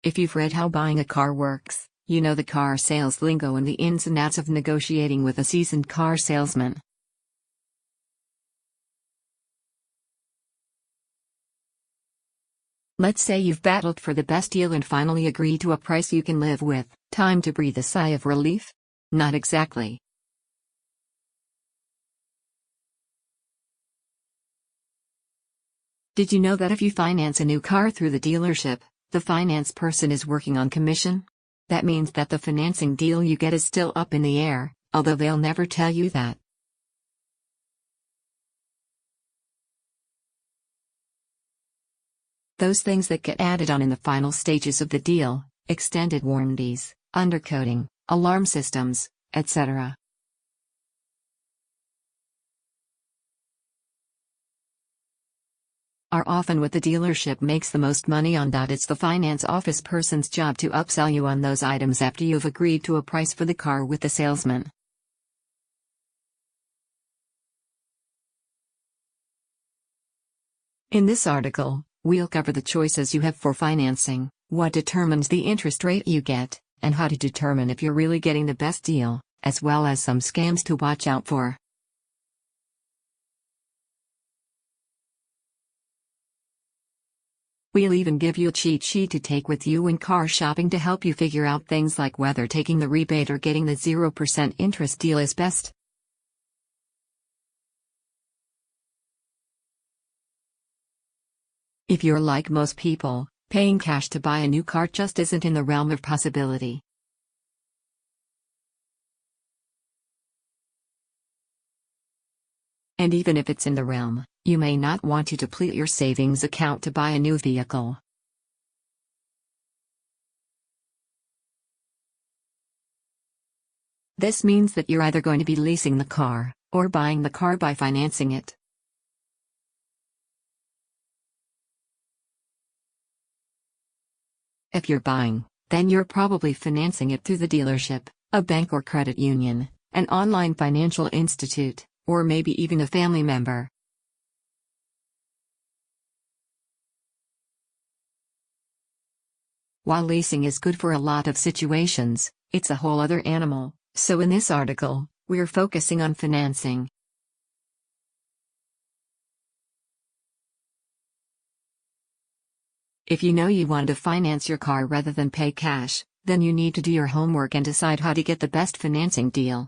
If you've read how buying a car works, you know the car sales lingo and the ins and outs of negotiating with a seasoned car salesman. Let's say you've battled for the best deal and finally agreed to a price you can live with. Time to breathe a sigh of relief? Not exactly. Did you know that if you finance a new car through the dealership, the finance person is working on commission? That means that the financing deal you get is still up in the air, although they'll never tell you that. Those things that get added on in the final stages of the deal: extended warranties, undercoating, alarm systems, etc. Are often what the dealership makes the most money on. It's the finance office person's job to upsell you on those items after you've agreed to a price for the car with the salesman. In this article, we'll cover the choices you have for financing, what determines the interest rate you get, and how to determine if you're really getting the best deal, as well as some scams to watch out for. We'll even give you a cheat sheet to take with you when car shopping to help you figure out things like whether taking the rebate or getting the 0% interest deal is best. If you're like most people, paying cash to buy a new car just isn't in the realm of possibility. And even if it's in the realm, you may not want to deplete your savings account to buy a new vehicle. This means that you're either going to be leasing the car, or buying the car by financing it. If you're buying, then you're probably financing it through the dealership, a bank or credit union, an online financial institute, or maybe even a family member. While leasing is good for a lot of situations, it's a whole other animal, so in this article, we're focusing on financing. If you know you want to finance your car rather than pay cash, then you need to do your homework and decide how to get the best financing deal.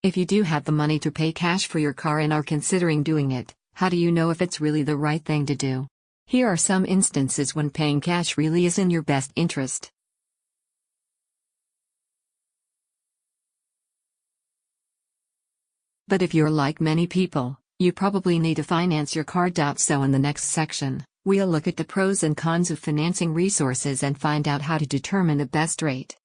If you do have the money to pay cash for your car and are considering doing it, how do you know if it's really the right thing to do? Here are some instances when paying cash really is in your best interest. But if you're like many people, you probably need to finance your car. So in the next section, we'll look at the pros and cons of financing resources and find out how to determine the best rate.